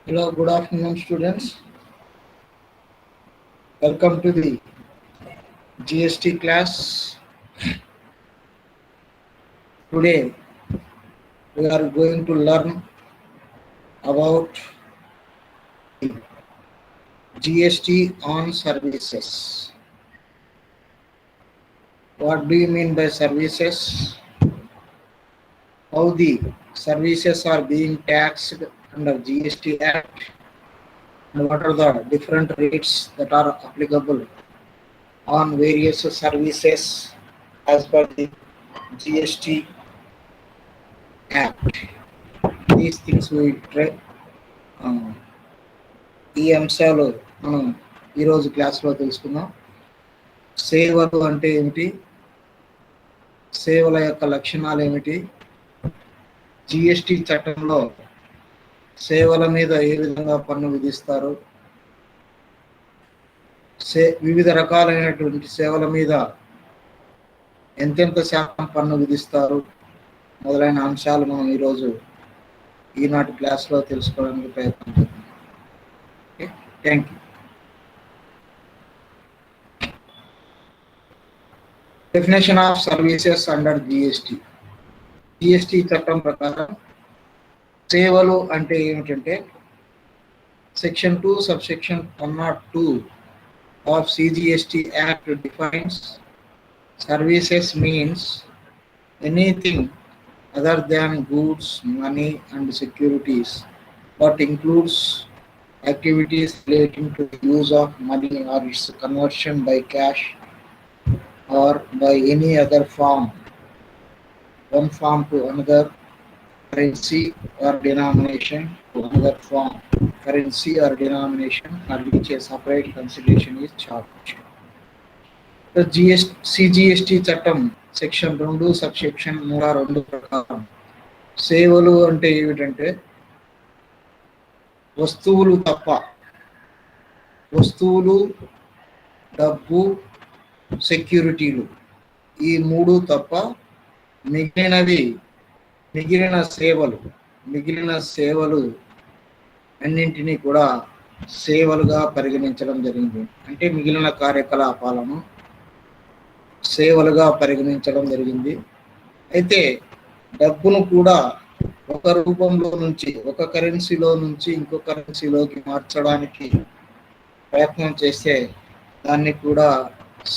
Hello, good afternoon, students. Welcome to the GST class. Today, we are going to learn about GST on services. What do you mean by services? How the services are being taxed under GST Act, and what are the different rates that are applicable on various services as per the GST Act. These things we try. ఈ అంశాలు మనం ఈరోజు క్లాస్లో తెలుసుకుందాం. సేవలు అంటే ఏమిటి, సేవల యొక్క లక్షణాలు ఏమిటి, జిఎస్టి చట్టంలో సేవల మీద ఏ విధంగా పన్ను విధిస్తారు, వివిధ రకాలైనటువంటి సేవల మీద ఎంతెంత శాతం పన్ను విధిస్తారు మొదలైన అంశాలు మనం ఈరోజు ఈనాటి క్లాస్లో తెలుసుకోవడానికి ప్రయత్నం చేద్దాం. Thank you. Definition of services under GST. GST చట్టం ప్రకారం సేవలు అంటే ఏమిటంటే section 2 subsection 102 of CGST act defines services means anything other than goods, money and securities but includes activities relating to the use of money or its conversion by cash or by any other form, one form to another currency or denomination to another form, currency or denomination on which a separate consideration is charged. The CGST చట్టం section 2 subsection 2 ప్రకారం సేవలు అంటే ఏమిటంటే వస్తువులు తప్ప, వస్తువులు, డబ్బు, సెక్యూరిటీలు ఈ మూడు తప్ప మిగిలిన సేవలు అన్నింటినీ కూడా సేవలుగా పరిగణించడం జరిగింది. అంటే మిగిలిన కార్యకలాపాలను సేవలుగా పరిగణించడం జరిగింది. అయితే డబ్బును కూడా ఒక రూపంలో నుంచి, ఒక కరెన్సీలో నుంచి ఇంకో కరెన్సీలోకి మార్చడానికి ప్రయత్నం చేస్తే దాన్ని కూడా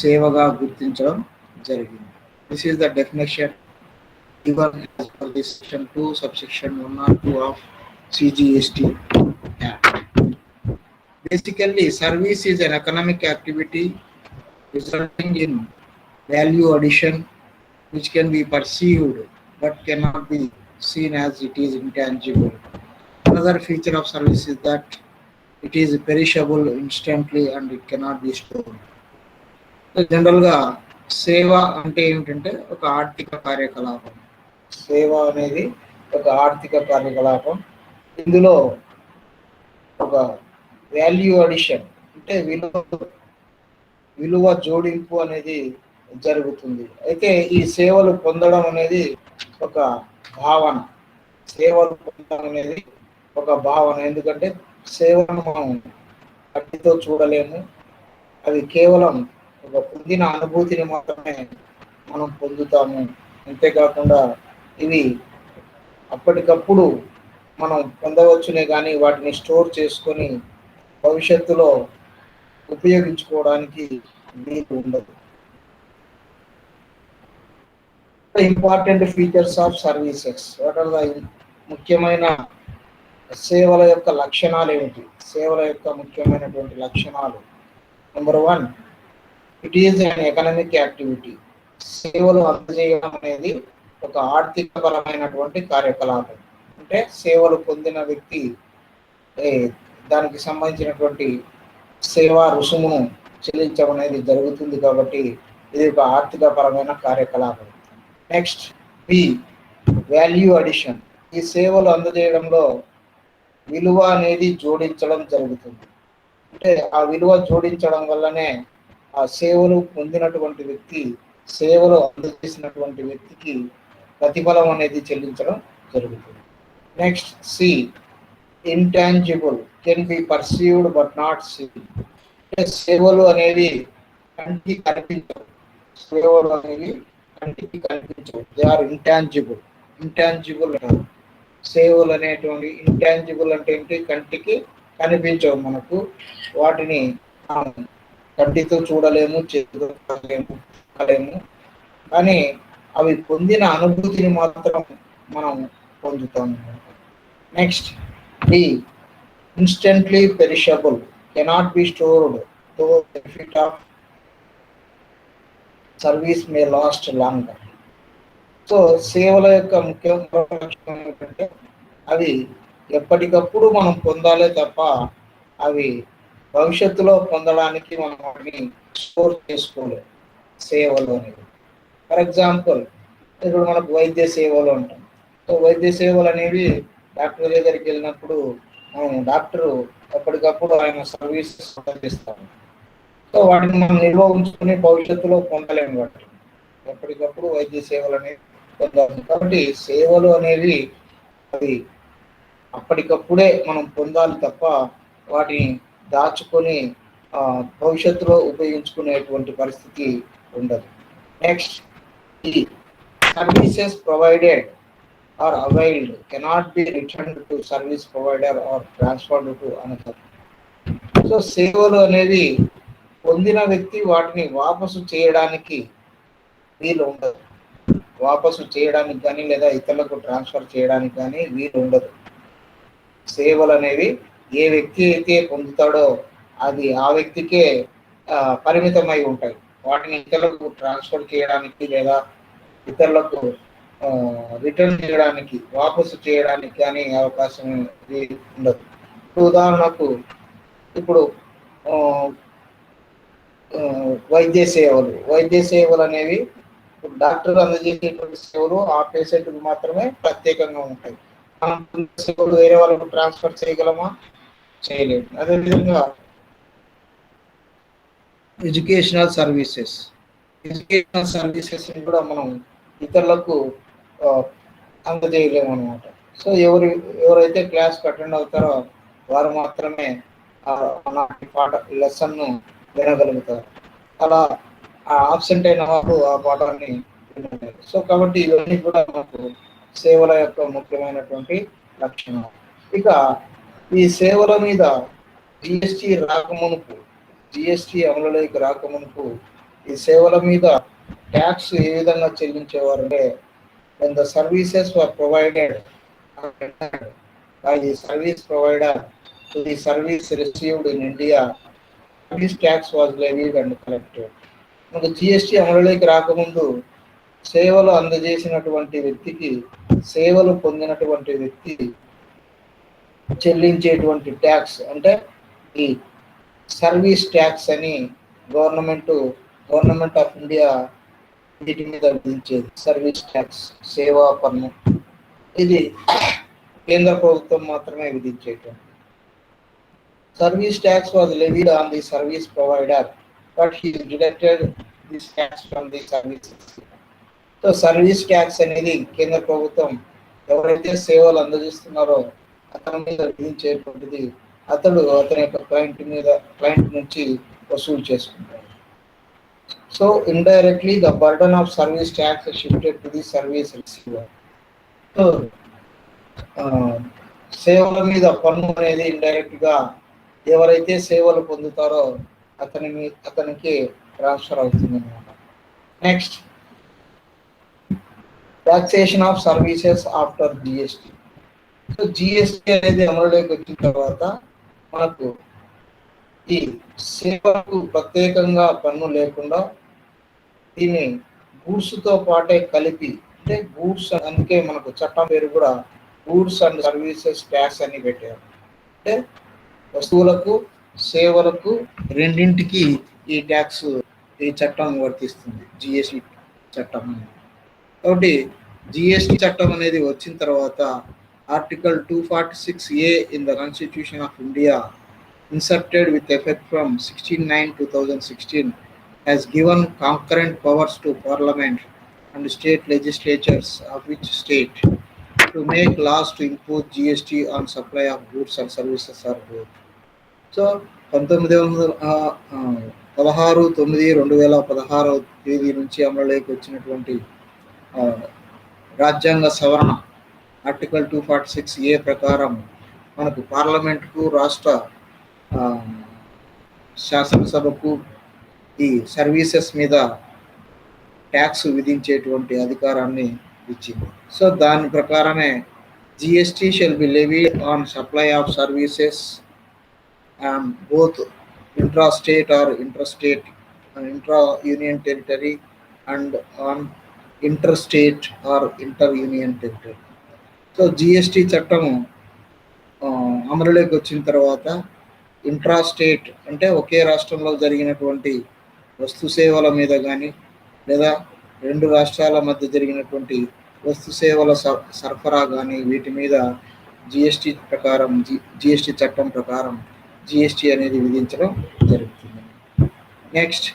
సేవగా గుర్తించడం జరిగింది. This is the definition given as per this section 2 subsection 102 of CGST Act. Basically, service is an economic activity resulting in value addition which can be perceived but cannot be seen as it is intangible. Another feature of service is that it is perishable instantly and it cannot be stored. జనరల్గా సేవ అంటే ఏమిటంటే ఒక ఆర్థిక కార్యకలాపం. సేవ అనేది ఒక ఆర్థిక కార్యకలాపం. ఇందులో ఒక వాల్యూ అడిషన్ అంటే విలువ జోడింపు అనేది జరుగుతుంది. అయితే ఈ సేవలు పొందడం అనేది ఒక భావన. సేవలు పొందడం అనేది ఒక భావన. ఎందుకంటే సేవను మనం కంటితో చూడలేము. అవి కేవలం ఒక పొందిన అనుభూతిని మాత్రమే మనం పొందుతాము. అంతేకాకుండా ఇవి అప్పటికప్పుడు మనం పొందవచ్చునే కానీ వాటిని స్టోర్ చేసుకొని భవిష్యత్తులో ఉపయోగించుకోవడానికి వీలు ఉండదు. Important features of services. What are the ముఖ్యమైన సేవల యొక్క లక్షణాలు ఏమిటి? సేవల యొక్క ముఖ్యమైనటువంటి లక్షణాలు. Number 1, it is an economic activity. సేవలు అందజేయడం అనేది ఒక ఆర్థిక పరమైనటువంటి కార్యకలాపం. అంటే సేవలు పొందిన వ్యక్తి దానికి సంబంధించినటువంటి సేవా రుసుమును చెల్లించడం అనేది జరుగుతుంది కాబట్టి ఇది ఒక ఆర్థిక పరమైన కార్యకలాపం. Next B, value addition. ఈ సేవలు అందజేయడంలో విలువ అనేది జోడించడం జరుగుతుంది. అంటే ఆ విలువ జోడించడం వల్లనే ఆ సేవలు పొందినటువంటి వ్యక్తి, సేవలు అందజేసినటువంటి వ్యక్తికి ప్రతిఫలం అనేది చెల్లించడం జరుగుతుంది. Next C, intangible, can be perceived but not seen. అంటే సేవలు అనేవి కంటికి కనిపించవు. సేవలు అనేవి కంటికి కనిపించవు. They are intangible. ఇంటాంజిబుల్ అంటారు. సేవలు అనేటువంటి ఇంటాంజిబుల్ అంటే ఏంటి? కంటికి కనిపించవు మనకు. వాటిని మనం కంటితో చూడలేము, చేతితో చూడలేము, కానీ అవి పొందిన అనుభూతిని మాత్రం మనం పొందుతాము. Next, D instantly perishable, cannot be stored though benefit of service may last longer. So సేవల యొక్క ముఖ్యమైన లక్షణం ఏంటంటే అవి ఎప్పటికప్పుడు మనం పొందాలే తప్ప అవి భవిష్యత్తులో పొందడానికి మనం వాటిని స్టోర్ చేసుకోలేము. సేవలు అనేవి, ఫర్ ఎగ్జాంపుల్ ఇప్పుడు మనకు వైద్య సేవలు ఉంటాయి. సో వైద్య సేవలు అనేవి డాక్టర్ దగ్గరికి వెళ్ళినప్పుడు డాక్టరు ఎప్పటికప్పుడు ఆయన సర్వీసెస్ అందిస్తాము. సో వాటిని మనం నిల్వ ఉంచుకుని భవిష్యత్తులో పొందలేము. వాటిని ఎప్పటికప్పుడు వైద్య సేవలు అనేవి పొందాలి. కాబట్టి సేవలు అనేవి అవి అప్పటికప్పుడే మనం పొందాలి తప్ప వాటిని దాచుకొని భవిష్యత్తులో ఉపయోగించుకునేటువంటి పరిస్థితి ఉండదు. నెక్స్ట్, ఈ services provided or availed cannot be returned to service provider or transferred to another. So సేవలు అనేది పొందిన వ్యక్తి వాటిని వాపసు చేయడానికి వీలు ఉండదు. వాపసు చేయడానికి కానీ లేదా ఇతరులకు ట్రాన్స్ఫర్ చేయడానికి కానీ వీలు ఉండదు. సేవలు అనేవి ఏ వ్యక్తి అయితే పొందుతాడో అది ఆ వ్యక్తికే పరిమితమై ఉంటాయి. వాటిని ఇతరులకు ట్రాన్స్ఫర్ చేయడానికి లేదా ఇతరులకు రిటర్న్ చేయడానికి, వాపసు చేయడానికి కానీ అవకాశం ఉండదు. ఉదాహరణకు ఇప్పుడు వైద్య సేవలు అనేవి డాక్టర్ అందజేసేటువంటి సేవలు ఆ పేషెంట్కి మాత్రమే ప్రత్యేకంగా ఉంటాయి. మనం సేవలు వేరే వాళ్ళకు ట్రాన్స్ఫర్ చేయగలమా? చేయలేము. అదేవిధంగా ఎడ్యుకేషనల్ సర్వీసెస్ కూడా మనం ఇతరులకు అందజేయలేము అనమాట. సో ఎవరైతే క్లాస్కి అటెండ్ అవుతారో వారు మాత్రమే లెసన్ను వినగలుగుతారు. అలా ఆబ్సెంట్ అయిన వారు ఆ పాఠాన్ని వినలేరు. సో కాబట్టి ఇవన్నీ కూడా మనకు సేవల యొక్క ముఖ్యమైనటువంటి లక్షణం. ఇక ఈ సేవల మీద జిఎస్టి అమలులోకి రాకమునుపు ఈ సేవల మీద ట్యాక్స్ ఏ విధంగా చెల్లించేవారు అంటే, when the services were provided by the service provider to the service received in India, service tax was levied and collected. మనకు జిఎస్టి అమలులోకి రాకముందు సేవలు అందజేసినటువంటి వ్యక్తికి, సేవలు పొందినటువంటి వ్యక్తి చెల్లించేటువంటి ట్యాక్స్ అంటే ఈ సర్వీస్ ట్యాక్స్ అని గవర్నమెంట్ ఆఫ్ ఇండియా వీటి మీద విధించేది. సర్వీస్ ట్యాక్స్, సేవా పన్ను, ఇది కేంద్ర ప్రభుత్వం మాత్రమే విధించేటువంటి. Service tax was levied on the service provider but he deducted this tax from the services. So service tax అనేది కేంద్ర ప్రభుత్వం ఎవరైతే సేవలు అందజేస్తున్నారో అతని మీద విధించేటువంటిది అతని యొక్క క్లయింట్ నుంచి వసూలు చేసుకుంటాడు. So indirectly the burden of service tax shifted to the service receiver. So సేవల మీద పన్ను అనేది ఇండైరెక్ట్ గా ఎవరైతే సేవలు పొందుతారో అతనికి ట్రాన్స్ఫర్ అవుతుంది అన్నమాట. Next, taxation of services after GST. So GST అనేది అమలులోకి వచ్చిన తర్వాత మనకు ఈ సేవలకు ప్రత్యేకంగా పన్ను లేకుండా దీన్ని గూడ్స్తో పాటే కలిపి, అంటే గూడ్స్, అందుకే మనకు చట్టం పేరు కూడా గూడ్స్ అండ్ సర్వీసెస్ ట్యాక్స్ అని పెట్టారు. అంటే వస్తువులకు, సేవలకు రెండింటికి ఈ ట్యాక్స్, ఈ చట్టం వర్తిస్తుంది, జిఎస్టి చట్టం అనేది. కాబట్టి జిఎస్టి చట్టం అనేది వచ్చిన తర్వాత Article 246A in the Constitution of India, inserted with effect from 16/9/2016, has given concurrent powers to Parliament and state legislatures of each state to make laws to impose GST on supply of goods and services are both. So 16/9/2016 నుంచి అమలులోకి వచ్చినటువంటి రాజ్యాంగ సవరణ article 246A ప్రకారం మనకు పార్లమెంట్కు రాష్ట్ర శాసనసభకు ఈ సర్వీసెస్ మీద ట్యాక్స్ విధించేటువంటి అధికారాన్ని ఇచ్చింది. సో దాని ప్రకారమే GST shall be levied on supply of services and both intrastate or intrastate intra union territory and on interstate or inter union territory. So GST చట్టము అమలులోకి వచ్చిన తర్వాత ఇంట్రాస్టేట్ అంటే ఒకే రాష్ట్రంలో జరిగినటువంటి వస్తు సేవల మీద కానీ లేదా రెండు రాష్ట్రాల మధ్య జరిగినటువంటి వస్తు సేవల సరఫరా కానీ వీటి మీద GST ప్రకారం GST చట్టం ప్రకారం GST అనేది విధించడం జరుగుతుంది. Next,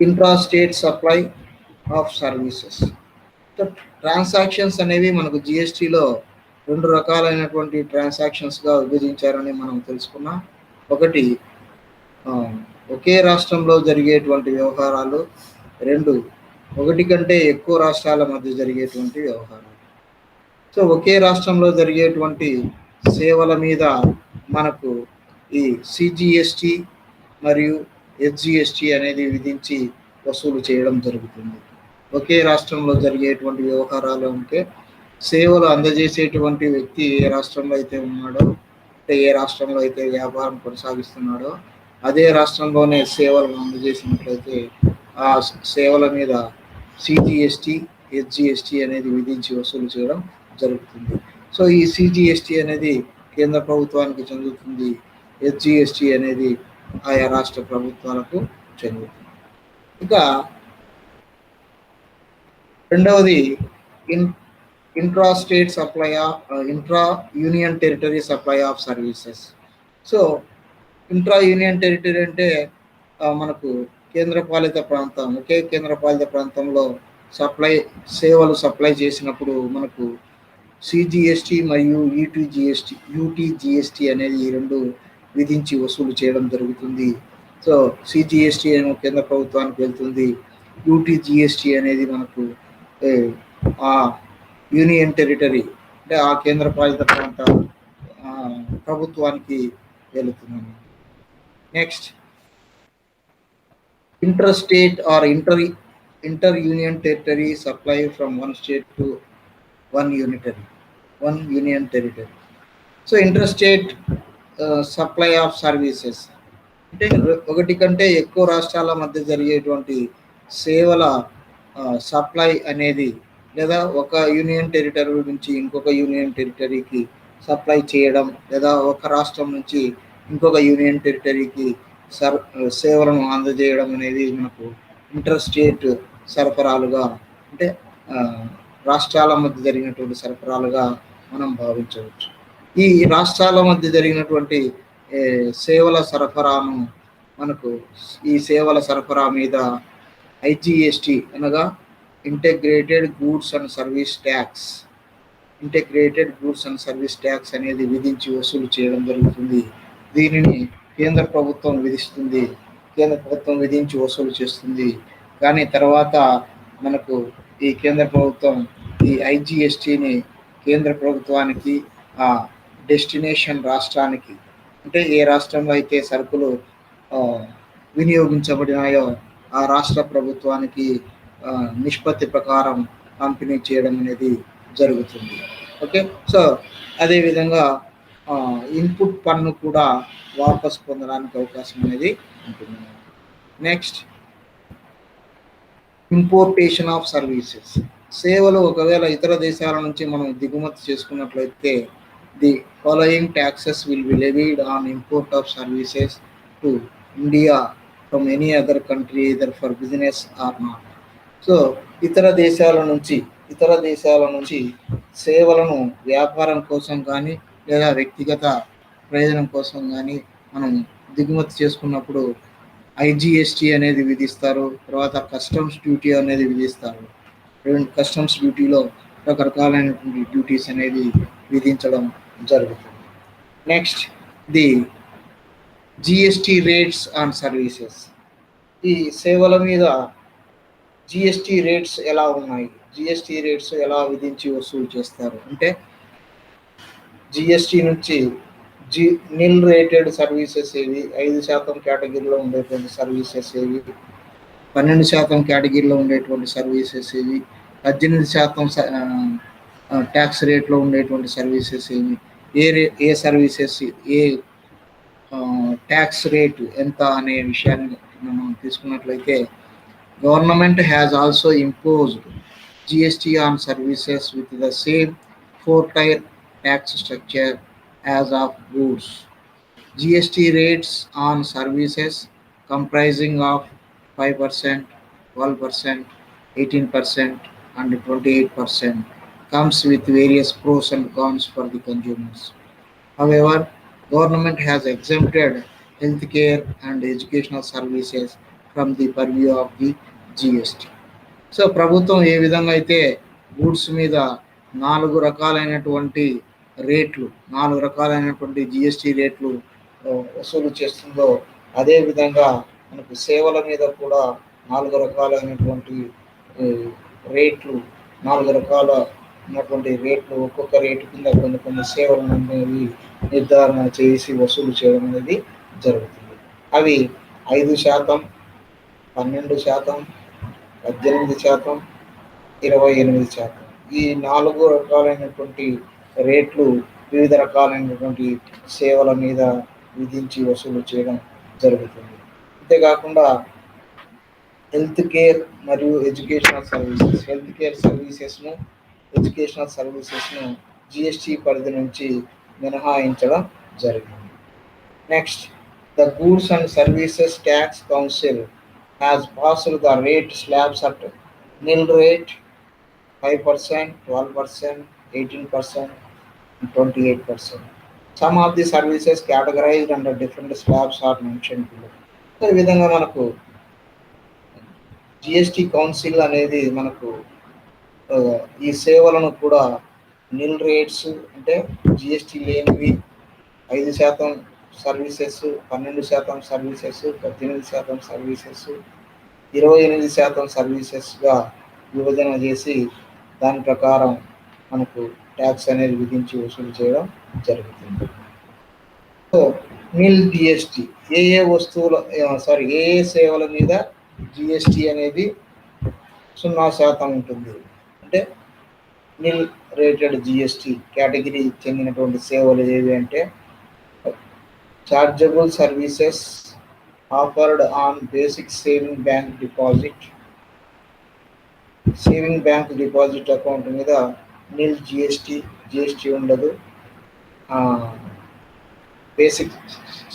intrastate supply of services. Transactions అనేవి మనకు GSTలో రెండు రకాలైనటువంటి ట్రాన్సాక్షన్స్గా విభజించారని మనం తెలుసుకున్నాం. ఒకటి ఒకే రాష్ట్రంలో జరిగేటువంటి వ్యవహారాలు, రెండు ఒకటి కంటే ఎక్కువ రాష్ట్రాల మధ్య జరిగేటువంటి వ్యవహారాలు. సో ఒకే రాష్ట్రంలో జరిగేటువంటి సేవల మీద మనకు ఈ CGST మరియు SGST అనేది విధించి వసూలు చేయడం జరుగుతుంది. ఒకే రాష్ట్రంలో జరిగేటువంటి వ్యవహారాలు అంటే సేవలు అందజేసేటువంటి వ్యక్తి ఏ రాష్ట్రంలో అయితే ఉన్నాడో, అంటే ఏ రాష్ట్రంలో అయితే వ్యాపారం కొనసాగిస్తున్నాడో అదే రాష్ట్రంలోనే సేవలను అందజేసినట్లయితే ఆ సేవల మీద CGST SGST అనేది విధించి వసూలు చేయడం జరుగుతుంది. సో ఈ CGST అనేది కేంద్ర ప్రభుత్వానికి చెందుతుంది, SGST అనేది ఆయా రాష్ట్ర ప్రభుత్వాలకు చెందుతుంది. ఇక రెండవది intrastate supply of intra union territory supply of services. So intra union territory అంటే మనకు కేంద్రపాలిత ప్రాంతం, ఒకే కేంద్రపాలిత ప్రాంతంలో సేవలు సప్లై చేసినప్పుడు మనకు CGST మరియు UTGST అనేది ఈ రెండు విధించి వసూలు చేయడం జరుగుతుంది. సో CGST ఏమో కేంద్ర ప్రభుత్వానికి వెళ్తుంది, UTGST అనేది మనకు ఆ యూనియన్ టెరిటరీ అంటే ఆ కేంద్రపాలిత ప్రాంత ప్రభుత్వానికి వెళుతుంది. Next, interstate or inter union territory supply from one state to one union territory. So interstate supply of services అంటే ఒకటి కంటే ఎక్కువ రాష్ట్రాల మధ్య జరిగేటువంటి సేవల సప్లై అనేది, లేదా ఒక యూనియన్ టెరిటరీ నుంచి ఇంకొక యూనియన్ టెరిటరీకి సప్లై చేయడం, లేదా ఒక రాష్ట్రం నుంచి ఇంకొక యూనియన్ టెరిటరీకి సేవలను అందజేయడం అనేది మనకు ఇంటర్స్టేట్ సరఫరాలుగా, అంటే రాష్ట్రాల మధ్య జరిగినటువంటి సరఫరాలుగా మనం భావించవచ్చు. ఈ రాష్ట్రాల మధ్య జరిగినటువంటి సేవల సరఫరాను మనకు ఈ సేవల సరఫరా మీద IGST అనగా integrated goods and service tax అనేది విధించి వసూలు చేయడం జరుగుతుంది. దీనిని కేంద్ర ప్రభుత్వం విధిస్తుంది, కేంద్ర ప్రభుత్వం విధించి వసూలు చేస్తుంది. కానీ తర్వాత మనకు ఈ కేంద్ర ప్రభుత్వం ఈ IGSTని కేంద్ర ప్రభుత్వానికి ఆ డెస్టినేషన్ రాష్ట్రానికి, అంటే ఏ రాష్ట్రంలో అయితే సరుకులు వినియోగించబడినాయో ఆ రాష్ట్ర ప్రభుత్వానికి నిష్పత్తి ప్రకారం పంపిణీ చేయడం అనేది జరుగుతుంది. ఓకే, సో అదేవిధంగా ఇన్పుట్ పన్ను కూడా వాపసు పొందడానికి అవకాశం అనేది ఉంటుంది. Next, importation of services. సేవలు ఒకవేళ ఇతర దేశాల నుంచి మనం దిగుమతి చేసుకున్నట్లయితే the following taxes will be levied on import of services to India from any other country either for business are not. So ఇతర దేశాల నుంచి సేవలను వ్యాపారం కోసం కానీ లేదా వ్యక్తిగత ప్రయోజనం కోసం కానీ మనం దిగుమతి చేసుకున్నప్పుడు IGST అనేది విధిస్తారు, తర్వాత కస్టమ్స్ డ్యూటీ అనేది విధిస్తారు. కస్టమ్స్ డ్యూటీలో రకరకాలైనటువంటి డ్యూటీస్ అనేది విధించడం జరుగుతుంది. Next the GST rates on services. ఈ సేవల మీద జిఎస్టి రేట్స్ ఎలా ఉన్నాయి, జిఎస్టి రేట్స్ ఎలా విధించి వసూలు చేస్తారు అంటే జిఎస్టి నుంచి నిల్ రేటెడ్ సర్వీసెస్ ఏవి, 5% కేటగిరీలో ఉండేటువంటి సర్వీసెస్ ఏవి, 12% కేటగిరీలో ఉండేటువంటి సర్వీసెస్ ఏవి, 18% ట్యాక్స్ రేట్లో ఉండేటువంటి సర్వీసెస్ ఏవి, ఏ సర్వీసెస్ ఏ ట్యాక్స్ రేట్ ఎంత అనే విషయాన్ని మనం తీసుకున్నట్లయితే government has also imposed GST on services with the same 4-tier tax structure as of goods. GST rates on services comprising of 5%, 12%, 18%, and 28% comes with various pros and cons for the consumers. However, government has exempted healthcare and educational services from the purview of the GST. So ప్రభుత్వం ఏ విధంగా అయితే goods మీద 4 రకాలైనటువంటి GST రేట్లు వసూలు చేస్తుందో అదేవిధంగా మనకు సేవల మీద కూడా 4 రకాలైనటువంటి రేట్లు, 4 రకాల ఉన్నటువంటి రేట్లు, ఒక్కొక్క రేటు కింద కొన్ని సేవలు అనేవి నిర్ధారణ చేసి వసూలు చేయడం అనేది జరుగుతుంది. అవి 5%, 12%, 18%, 28%. ఈ 4 రకాలైనటువంటి రేట్లు వివిధ రకాలైనటువంటి సేవల మీద విధించి వసూలు చేయడం జరుగుతుంది. అంతేకాకుండా హెల్త్ కేర్ మరియు ఎడ్యుకేషనల్ సర్వీసెస్, ఎడ్యుకేషనల్ సర్వీసెస్ను జిఎస్టి పరిధి నుంచి మినహాయించడం జరిగింది. Next, the goods and services tax council has passed the rate slabs at nil rate, 5%, 12%, 18%, and 28%. Some of the services categorized under different slabs are mentioned below. So ఈ విధంగా మనకు GST council అనేది మనకు ఈ సేవలను కూడా నిల్ రేట్స్ అంటే GST లేనివి 5% సర్వీసెస్, 12% సర్వీసెస్, 18% సర్వీసెస్, 28% సర్వీసెస్గా విభజన చేసి దాని ప్రకారం మనకు ట్యాక్స్ అనేది విధించి వసూలు చేయడం జరుగుతుంది. సో నిల్ జిఎస్టి ఏ సేవల మీద జిఎస్టి అనేది 0% ఉంటుంది అంటే నిల్ రేటెడ్ జిఎస్టి కేటగిరీ చెందినటువంటి సేవలు ఏవి అంటే chargeable services offered on basic saving bank deposit account మీద నిల్ జిఎస్టి ఉండదు. Basic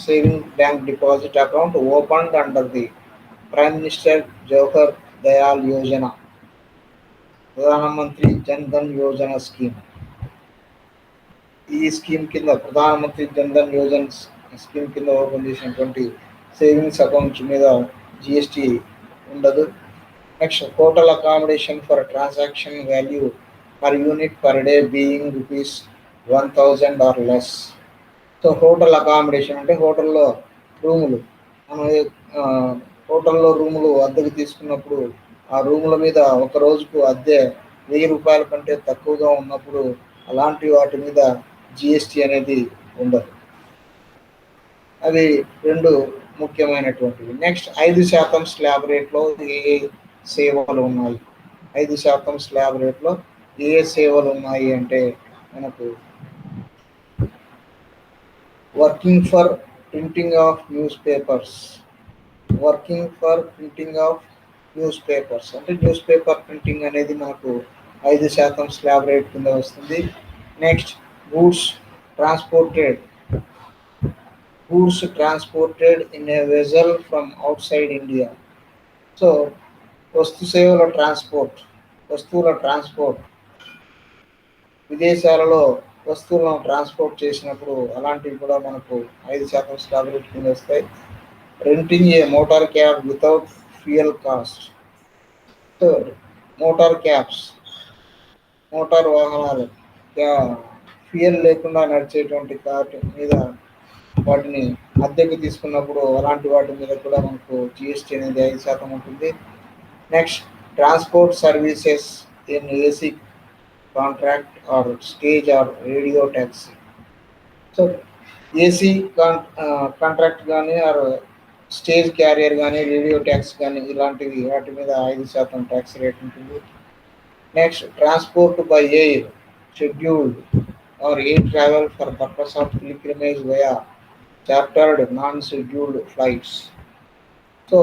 saving bank deposit account opened under the prime minister Jawahar Dayal Yojana, Pradhan Mantri Jan Dhan Yojana scheme. ఈ స్కీమ్ కింద ప్రధానమంత్రి జన్ ధన్ యోజన స్కీమ్ కింద ఓపెన్ చేసినటువంటి సేవింగ్స్ అకౌంట్స్ మీద జిఎస్టి ఉండదు. Next, total accommodation for transaction value per unit per day being ₹1,000 or less. So hotel accommodation అంటే హోటల్లో రూములు, మనం హోటల్లో రూములు అద్దెకు తీసుకున్నప్పుడు ఆ రూముల మీద ఒక రోజుకు అద్దె ₹1,000 కంటే తక్కువగా ఉన్నప్పుడు అలాంటి వాటి మీద జిఎస్టి అనేది ఉండదు. అవి 2 ముఖ్యమైనటువంటివి. నెక్స్ట్, 5% స్లాబ్ రేట్లో ఏ సేవలు ఉన్నాయి, 5% స్లాబ్ రేట్లో ఏ సేవలు ఉన్నాయి అంటే మనకు working for printing of news papers అంటే న్యూస్ పేపర్ ప్రింటింగ్ అనేది మనకు 5% స్లాబ్ రేట్ కింద వస్తుంది. Next, goods transported in a vessel from out side India. So వస్తువుల ట్రాన్స్పోర్ట్ విదేశాలలో వస్తువులను ట్రాన్స్పోర్ట్ చేసినప్పుడు అలాంటివి కూడా మనకు 5% స్లాబ్ రేట్ కింద వస్తాయి. Renting a motor cab without fuel cost. So motor cabs, motor వాహనాలు, ఫ్యూయల్ లేకుండా నడిచేటువంటి కార్ మీద వాటిని అద్దెకు తీసుకున్నప్పుడు అలాంటి వాటి మీద కూడా మనకు జిఎస్టీ అనేది 5% ఉంటుంది. Next, transport services in AC contract or stage or radio taxi. So AC contract కానీ ఆర్ స్టేజ్ క్యారియర్ కానీ రేడియో ట్యాక్స్ కానీ ఇలాంటివి వాటి మీద 5% ట్యాక్స్ రేట్ ఉంటుంది. Next, transport by air scheduled or air travel for purpose of pilgrimage via chartered non scheduled flights. So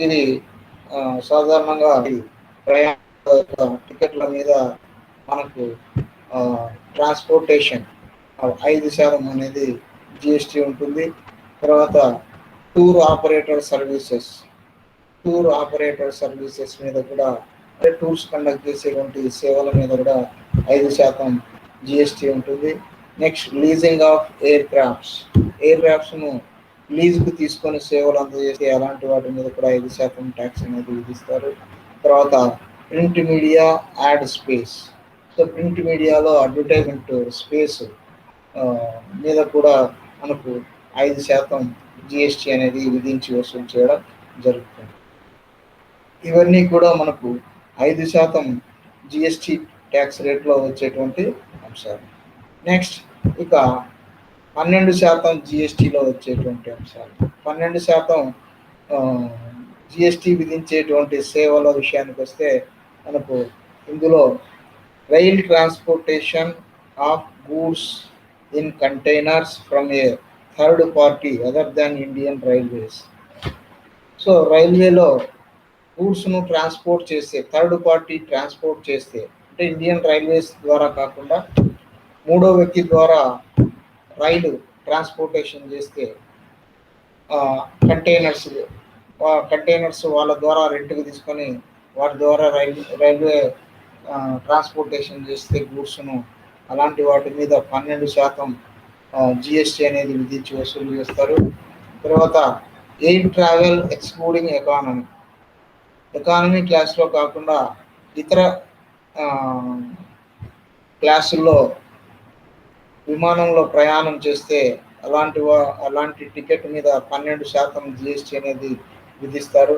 ఇది సాధారణంగా ప్రయాణ టికెట్ల మీద మనకు ట్రాన్స్పోర్టేషన్ 5% అనేది జిఎస్టీ ఉంటుంది. తర్వాత టూర్ ఆపరేటర్ సర్వీసెస్ మీద కూడా, అంటే టూర్స్ కండక్ట్ చేసేటువంటి సేవల మీద కూడా 5% జిఎస్టీ ఉంటుంది. నెక్స్ట్, లీజింగ్ ఆఫ్ ఎయిర్ క్రాఫ్ట్స్ను లీజుకు తీసుకొని సేవలు అందజేసే అలాంటి వాటి మీద కూడా 5% ట్యాక్స్ అనేది విధిస్తారు. తర్వాత print media add space. So print మీడియాలో అడ్వర్టైజ్మెంట్ స్పేస్ మీద కూడా మనకు 5% జిఎస్టీ అనేది విధించి వసూలు చేయడం జరుగుతుంది. ఇవన్నీ కూడా మనకు 5% జిఎస్టీ ట్యాక్స్ రేట్లో వచ్చేటువంటి అంశాలు. నెక్స్ట్, ఇక 12% జిఎస్టీలో వచ్చేటువంటి అంశాలు. 12% జిఎస్టీ విధించేటువంటి సేవల విషయానికి వస్తే మనకు ఇందులో rail transportation of goods in containers from A third party other than Indian railways. So రైల్వేలో గూడ్స్ను ట్రాన్స్పోర్ట్ చేస్తే, థర్డ్ పార్టీ ట్రాన్స్పోర్ట్ చేస్తే, అంటే ఇండియన్ రైల్వేస్ ద్వారా కాకుండా మూడో వ్యక్తి ద్వారా రైలు ట్రాన్స్పోర్టేషన్ చేస్తే కంటైనర్స్ వాళ్ళ ద్వారా రెంట్కి తీసుకొని వాటి ద్వారా రైల్వే ట్రాన్స్పోర్టేషన్ చేస్తే గూడ్స్ను, అలాంటి వాటి మీద 12% జిఎస్టీ అనేది విధించి వసూలు చేస్తారు. తర్వాత ఎయిర్ ట్రావెల్ ఎక్స్క్లూడింగ్ ఎకానమీ క్లాస్లో కాకుండా ఇతర క్లాసుల్లో విమానంలో ప్రయాణం చేస్తే అలాంటి టికెట్ మీద 12% జిఎస్టీ అనేది విధిస్తారు.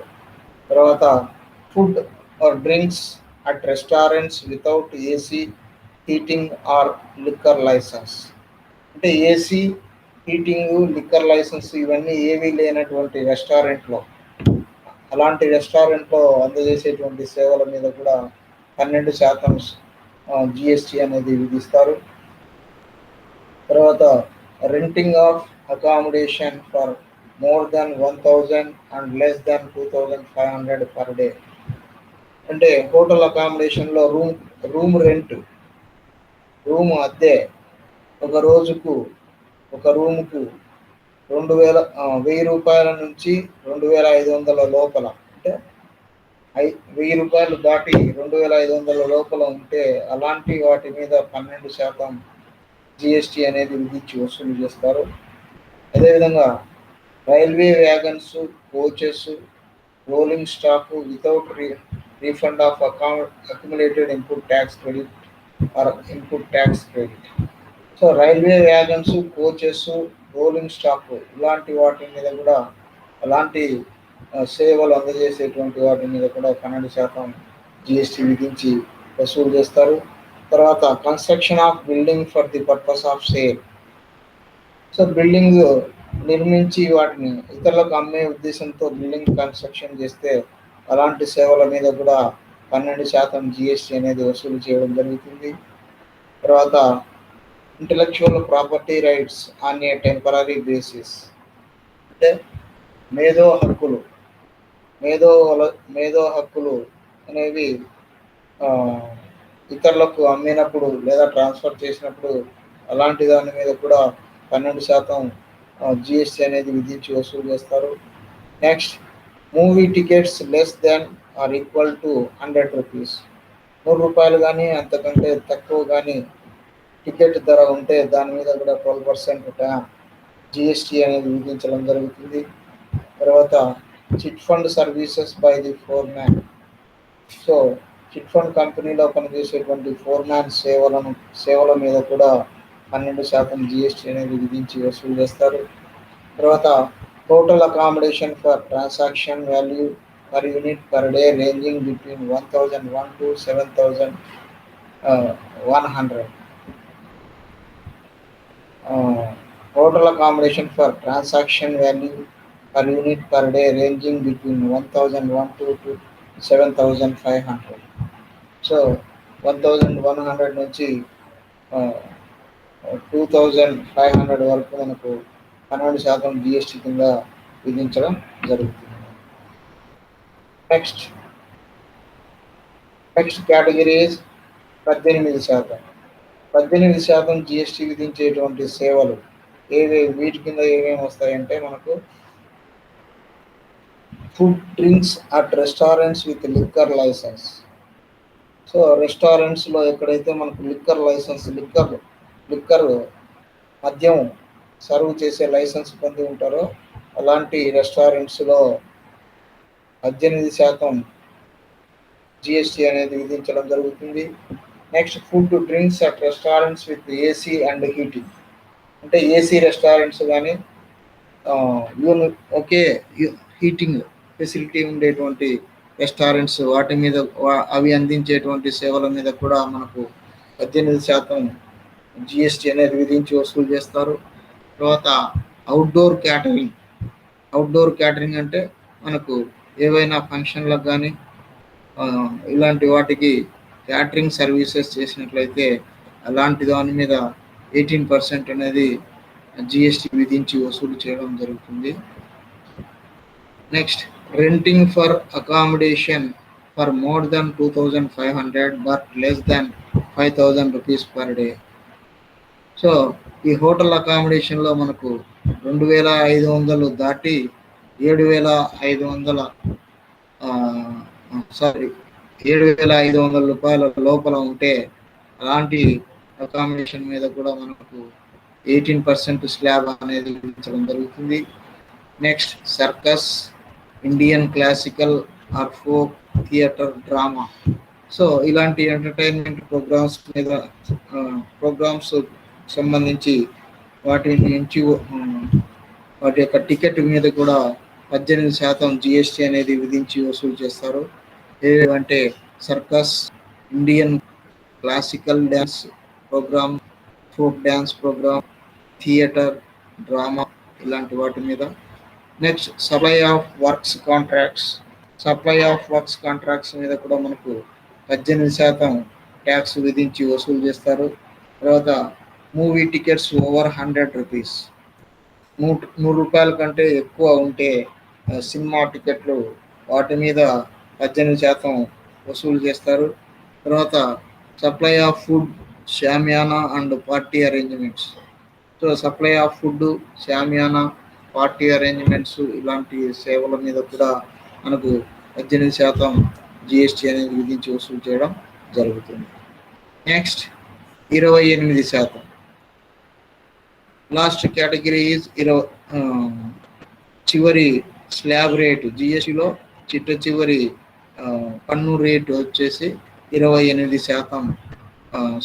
తర్వాత food or drinks at restaurants without AC heating or liquor licence. అంటే ఏసీ, హీటింగ్, లిక్కర్ లైసెన్స్ ఇవన్నీ ఏవీ లేనటువంటి రెస్టారెంట్లో, అలాంటి రెస్టారెంట్లో అందజేసేటువంటి సేవల మీద కూడా 12% జిఎస్టీ అనేది విధిస్తారు. తర్వాత renting of accommodation for more than 1000 and less than 2500 per day. అంటే హోటల్ అకామిడేషన్లో రూమ్ రెంట్, రూమ్ అద్దె ఒక రోజుకు ఒక రూముకు 1000 రూపాయల నుంచి 2500 లోపల, అంటే 1000 రూపాయలు దాటి 2500 లోపల ఉంటే అలాంటి వాటి మీద 12% జిఎస్టీ అనేది విధించి వసూలు చేస్తారు. అదేవిధంగా railway wagons, coaches, rolling stock without refund of accumulated input tax credit are input tax credit. So railway wagons, coaches, rolling stock ఇలాంటి వాటి మీద కూడా, అలాంటి సేవలు అందజేసేటువంటి వాటి మీద కూడా 12% జిఎస్టీ విధించి వసూలు చేస్తారు. తర్వాత construction of building for the purpose of sale. So building నిర్మించి వాటిని ఇతరులకు అమ్మే ఉద్దేశంతో బిల్డింగ్ కన్స్ట్రక్షన్ చేస్తే అలాంటి సేవల మీద కూడా 12% జిఎస్టీ అనేది వసూలు చేయడం జరుగుతుంది. తర్వాత intellectual property rights on a temporary basis. అంటే మేధో హక్కులు అనేవి ఇతరులకు అమ్మినప్పుడు లేదా ట్రాన్స్ఫర్ చేసినప్పుడు అలాంటి దాని మీద కూడా 12% జిఎస్టీ అనేది విధించి వసూలు చేస్తారు. Next, movie tickets less than or equal to 100 rupees. 100 రూపాయలు కానీ అంతకంటే తక్కువ కానీ టికెట్ ధర ఉంటే దాని మీద కూడా 12% జిఎస్టీ అనేది విధించడం జరుగుతుంది. తర్వాత chit fund services by the four man. So chit fund కంపెనీలో పనిచేసేటువంటి ఫోర్ మ్యాన్ సేవల మీద కూడా 12% జిఎస్టీ అనేది విధించి వసూలు చేస్తారు. తర్వాత total accommodation for transaction value per unit per day ranging between 1001 to 7100. Total accommodation for transaction value per unit per day ranging between 1001 to 7500. So 1100 నుంచి 2500 వరకు మనకు 12% జిఎస్టీ కింద విధించడం జరుగుతుంది. Next category 18%. 18% జిఎస్టీ విధించేటువంటి సేవలు వీటి కింద ఏమేమి వస్తాయంటే మనకు food drinks at restaurants with liquor licence. So రెస్టారెంట్స్లో ఎక్కడైతే మనకు లిక్కర్ మద్యం సర్వ్ చేసే లైసెన్స్ పొంది ఉంటారో అలాంటి రెస్టారెంట్స్లో 18% జిఎస్టీ అనేది విధించడం జరుగుతుంది. Next food drinks at restaurants with AC and heating. అంటే ఏసీ రెస్టారెంట్స్ కానీ ఒకే హీటింగ్ ఫెసిలిటీ ఉండేటువంటి రెస్టారెంట్స్ వాటి మీద అవి అందించేటువంటి సేవల మీద కూడా మనకు 18% జిఎస్టీ అనేది విధించి వసూలు చేస్తారు. తర్వాత అవుట్డోర్ క్యాటరింగ్ అంటే మనకు ఏవైనా ఫంక్షన్లకు కానీ ఇలాంటి వాటికి క్యాటరింగ్ సర్వీసెస్ చేసినట్లయితే అలాంటి దాని మీద 18% అనేది జిఎస్టీ విధించి వసూలు చేయడం జరుగుతుంది. Next renting for accommodation for more than 2500 but less than 5000 rupees per day. So ఈ హోటల్ అకామిడేషన్లో మనకు 2500 దాటి 7,500 రూపాయల లోపల ఉంటే అలాంటి అకామిడేషన్ మీద కూడా మనకు 18% స్లాబ్ అనేది విధించడం జరుగుతుంది. Next circus, Indian classical or folk theatre, drama. So ఇలాంటి ఎంటర్టైన్మెంట్ ప్రోగ్రామ్స్ సంబంధించి వాటి యొక్క టికెట్ మీద కూడా 18% జిఎస్టీ అనేది విధించి వసూలు చేస్తారు. ఏవంటే circus, Indian classical dance programme, folk dance programme, theatre, drama ఇలాంటి వాటి మీద. Next supply of works contracts మీద కూడా మనకు 18% ట్యాక్స్ విధించి వసూలు చేస్తారు. తర్వాత మూవీ టికెట్స్ ఓవర్ 100 రూపీస్, 100 రూపాయల కంటే ఎక్కువ ఉంటే సినిమా టికెట్లు వాటి మీద 18% వసూలు చేస్తారు. తర్వాత supply of food, shamiana and party arrangements. So supply of food, shamiana, party arrangements ఇలాంటి సేవల మీద కూడా మనకు 18% జిఎస్టీ అనేది విధించి వసూలు చేయడం జరుగుతుంది. నెక్స్ట్ 28%. లాస్ట్ కేటగిరీ చివరి స్లాబ్ రేటు జిఎస్టీలో చివరి పన్ను రేటు వచ్చేసి 28%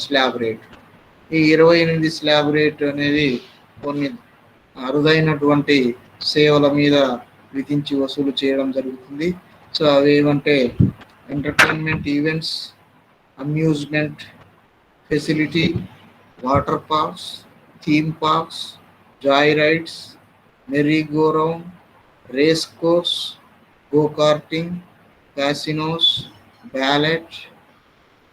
స్లాబ్ రేట్. ఈ 28 స్లాబ్ రేట్ అనేది కొన్ని అరుదైనటువంటి సేవల మీద విధించి వసూలు చేయడం జరుగుతుంది. సో అవి ఏమంటే entertainment events, amusement facility, water parks, theme parks, joy rides, merry go round, race course, go karting, casinos, ballet,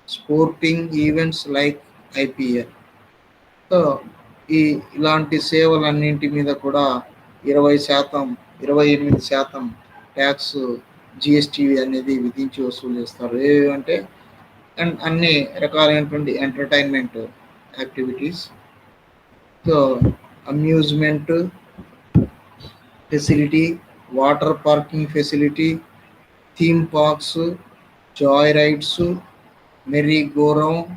sporting events like IPL. So ఇలాంటి సేవలన్నింటి మీద కూడా 28% ట్యాక్స్ జిఎస్టీ అనేది విధించి వసూలు చేస్తారు. ఏవంటే అన్ని రకాలైనటువంటి entertainment activities, so amusement facility, water parking facility, theme parks, joy rides, merry go round,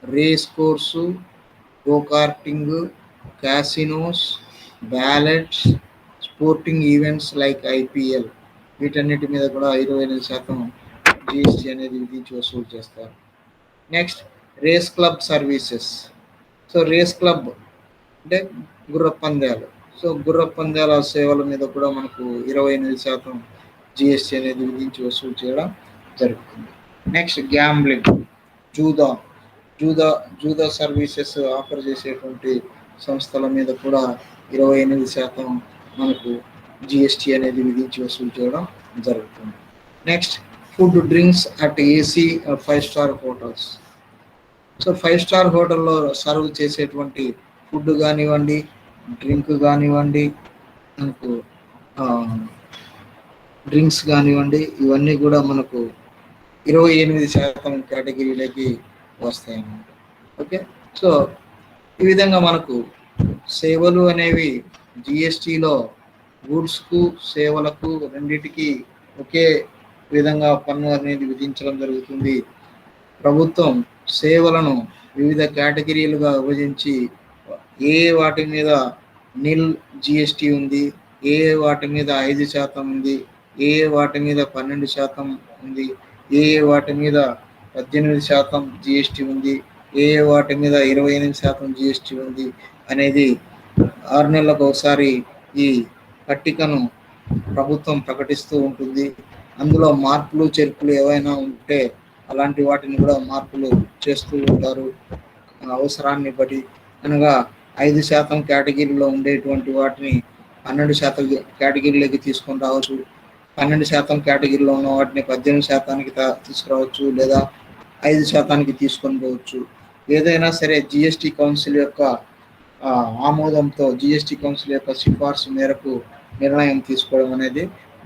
race course, go karting, casinos, ballets, sporting events like IPL, వీటన్నిటి మీద కూడా 28% జిఎస్టీ అనేది విధించి వసూలు చేస్తారు. Next race club services. So race club అంటే గుర్ర పందాలు. సో గుర్ర పందాల సేవల మీద కూడా మనకు 28% జిఎస్టీ అనేది విధించి వసూలు చేయడం జరుగుతుంది. నెక్స్ట్ గ్యాంబ్లింగ్, జూదా జూదా జూదా సర్వీసెస్ ఆఫర్ చేసేటువంటి సంస్థల మీద కూడా 28% మనకు జిఎస్టీ అనేది విధించి వసూలు చేయడం జరుగుతుంది. Next food drinks at AC 5-స్టార్ హోటల్స్. సో 5-స్టార్ హోటల్లో సర్వ్ చేసేటువంటి ఫుడ్ కానివ్వండి, డ్రింక్ కానివ్వండి, మనకు డ్రింక్స్ కానివ్వండి, ఇవన్నీ కూడా మనకు 28% కేటగిరీలకి వస్తాయన్నమాట. ఓకే, సో ఈ విధంగా మనకు సేవలు అనేవి జిఎస్టీలో గూడ్స్కు సేవలకు రెండిటికి ఒకే విధంగా పన్ను అనేది విధించడం జరుగుతుంది. ప్రభుత్వం సేవలను వివిధ కేటగిరీలుగా విభజించి ఏ వాటి మీద నిల్ జిఎస్టీ ఉంది, ఏ వాటి మీద 5% ఉంది, ఏ వాటి మీద 12% ఉంది, ఏ వాటి మీద 18% జిఎస్టీ ఉంది, ఏ వాటి మీద 28% జిఎస్టీ ఉంది అనేది 6 నెలలకు ఒకసారి ఈ పట్టికను ప్రభుత్వం ప్రకటిస్తూ ఉంటుంది. అందులో మార్పులు చేర్పులు ఏవైనా ఉంటే అలాంటి వాటిని కూడా మార్పులు చేస్తూ ఉంటారు అవసరాన్ని బట్టి. అనగా 5% కేటగిరీలో ఉండేటువంటి వాటిని 12% కేటగిరీలోకి తీసుకొని రావచ్చు, 12% కేటగిరీలో ఉన్న వాటిని 18%కి తీసుకురావచ్చు, లేదా 5%కి తీసుకొని పోవచ్చు. ఏదైనా సరే జిఎస్టీ కౌన్సిల్ యొక్క ఆమోదంతో, జిఎస్టీ కౌన్సిల్ యొక్క సిఫార్సు మేరకు నిర్ణయం తీసుకోవడం అనేది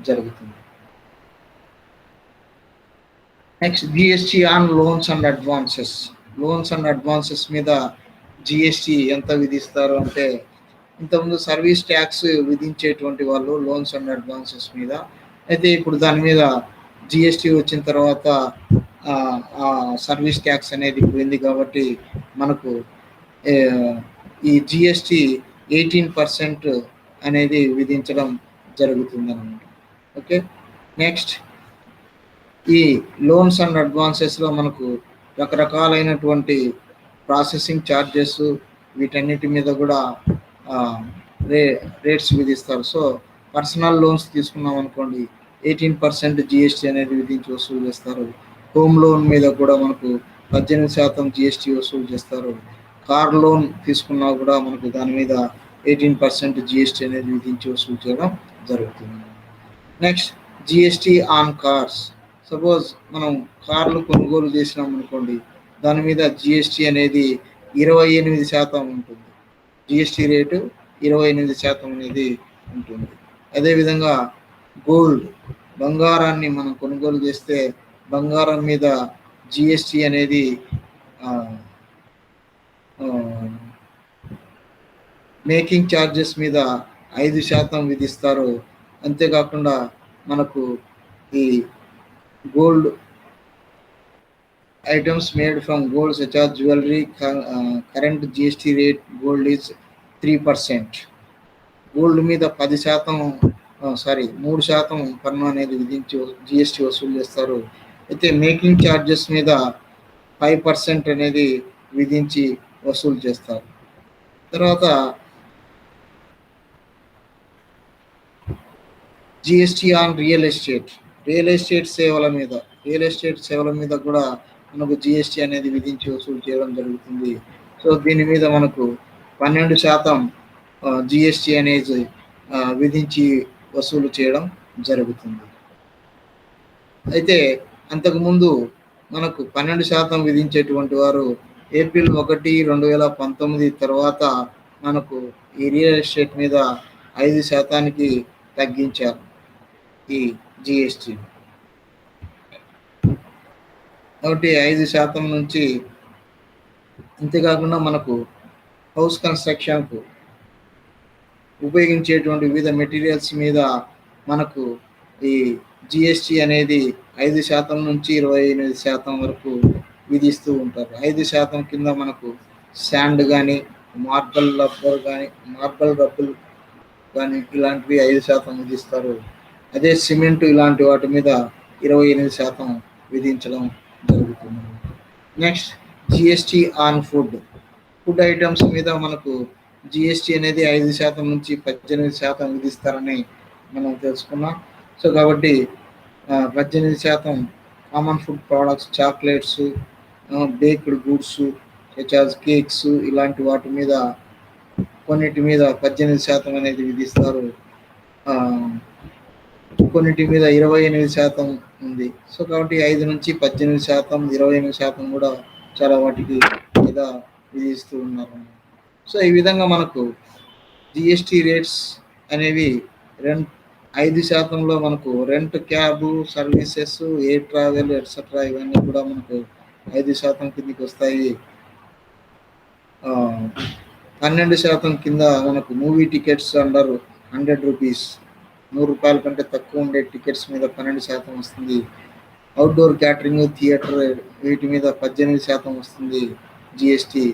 జరుగుతుంది. Next GST on loans and advances. Loans and advances మీద జిఎస్టీ ఎంత విధిస్తారు అంటే, ఇంతకుముందు సర్వీస్ ట్యాక్స్ విధించేటువంటి వాళ్ళు లోన్స్ అండ్ అడ్వాన్సెస్ మీద, అయితే ఇప్పుడు దాని మీద జిఎస్టీ వచ్చిన తర్వాత సర్వీస్ ట్యాక్స్ అనేది పోయింది కాబట్టి మనకు ఈ జిఎస్టీ 18% అనేది విధించడం జరుగుతుంది అన్నమాట. ఓకే, నెక్స్ట్ ఈ లోన్స్ అండ్ అడ్వాన్సెస్లో మనకు రకరకాలైనటువంటి ప్రాసెసింగ్ ఛార్జెస్, వీటన్నిటి మీద కూడా రేట్స్ విధిస్తారు. సో పర్సనల్ లోన్స్ తీసుకున్నాం అనుకోండి, 18% జిఎస్టీ అనేది విధించి వసూలు చేస్తారు. హోమ్ లోన్ మీద కూడా మనకు 18% జిఎస్టీ వసూలు చేస్తారు. కార్ లోన్ తీసుకున్నా కూడా మనకు దాని మీద 18% జిఎస్టీ అనేది విధించి వసూలు చేయడం జరుగుతుంది. Next GST on cars. Suppose మనం కార్లు కొనుగోలు చేసినాం అనుకోండి, దాని మీద జిఎస్టీ అనేది 28% ఉంటుంది. జిఎస్టీ రేటు 28% అనేది ఉంటుంది. అదేవిధంగా గోల్డ్, బంగారాన్ని మనం కొనుగోలు చేస్తే బంగారం మీద జిఎస్టీ అనేది మేకింగ్ ఛార్జెస్ మీద 5% విధిస్తారు. అంతేకాకుండా మనకు ఈ gold items made from gold such as jewellery, current GST rate gold is 3%. Gold మీద 3% పన్ను అనేది విధించి జిఎస్టీ వసూలు చేస్తారు. అయితే మేకింగ్ ఛార్జెస్ మీద 5% అనేది విధించి వసూలు చేస్తారు. తర్వాత జిఎస్టీ ఆన్ రియల్ ఎస్టేట్ సేవల మీద కూడా మనకు జిఎస్టీ అనేది విధించి వసూలు చేయడం జరుగుతుంది. సో దీని మీద మనకు 12% జిఎస్టీ అనేది విధించి వసూలు చేయడం జరుగుతుంది. అయితే అంతకుముందు మనకు 12% విధించేటువంటి వారు ఏప్రిల్ 1, 2019 తర్వాత మనకు ఈ రియల్ ఎస్టేట్ మీద 5%కి తగ్గించారు ఈ జిఎస్టీ. కాబట్టి 5% నుంచి, అంతేకాకుండా మనకు హౌస్ కన్స్ట్రక్షన్కు ఉపయోగించేటువంటి వివిధ మెటీరియల్స్ మీద మనకు ఈ జిఎస్టీ అనేది 5% నుంచి 28% వరకు విధిస్తూ ఉంటారు. 5% కింద మనకు శాండ్ కానీ, మార్బల్ రబ్బుల్ కానీ ఇలాంటివి 5% విధిస్తారు. అదే సిమెంట్ ఇలాంటి వాటి మీద 28% విధించడం జరుగుతుంది. Next GST on food. Food items మీద మనకు జిఎస్టీ అనేది 5% నుంచి 18% విధిస్తారని మనం తెలుసుకున్నాం. సో కాబట్టి 18% common food products, chocolates, baked goods such as cakes ఇలాంటి వాటి మీద కొన్నిటి మీద 18% అనేది విధిస్తారు. కొన్నిటి మీద 28% ఉంది. సో కాబట్టి 5 నుంచి 18%, 28% కూడా చాలా వాటికి మీద విధిస్తూ ఉన్నారు. సో ఈ విధంగా మనకు జిఎస్టీ రేట్స్ అనేవి 5%లో మనకు rent, cab services, air travel etcetera ఇవన్నీ కూడా మనకు 5% కిందకి వస్తాయి. 12% కింద మనకు మూవీ టికెట్స్ అండర్ 100 రూపీస్, 100 రూపాయల కంటే తక్కువ ఉండే టికెట్స్ మీద 12% వస్తుంది. అవుట్డోర్ క్యాటరింగ్, థియేటర్ వీటి మీద 18% వస్తుంది GST.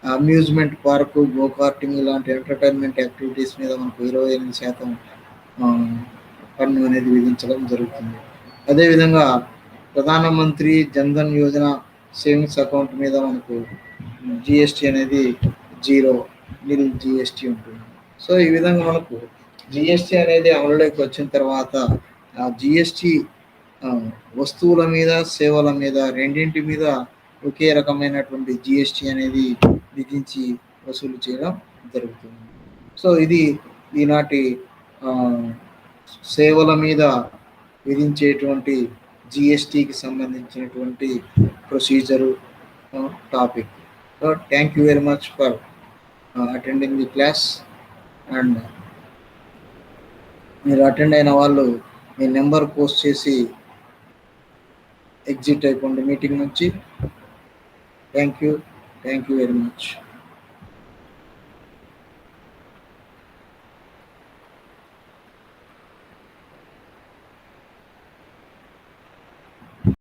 Amusement park, go karting ఇలాంటి ఎంటర్టైన్మెంట్ యాక్టివిటీస్ మీద మనకు 28% పన్ను అనేది విధించడం జరుగుతుంది. అదేవిధంగా ప్రధానమంత్రి జన్ధన్ యోజన సేవింగ్స్ అకౌంట్ మీద మనకు జిఎస్టీ అనేది 0 జిఎస్టీ ఉంటుంది. సో ఈ విధంగా మనకు జిఎస్టీ అనేది అమలులోకి వచ్చిన తర్వాత ఆ జిఎస్టీ వస్తువుల మీద, సేవల మీద రెండింటి మీద ఒకే రకమైనటువంటి జిఎస్టీ అనేది విధించి వసూలు చేయడం జరుగుతుంది. సో ఇది ఈనాటి సేవల మీద విధించేటువంటి జిఎస్టీకి సంబంధించినటువంటి procedure topic. So thank you very much for attending the class. And మీరు అటెండ్ అయిన వాళ్ళు మీ నెంబర్ పోస్ట్ చేసి ఎగ్జిట్ అయిపోండి మీటింగ్ నుంచి. Thank you very much.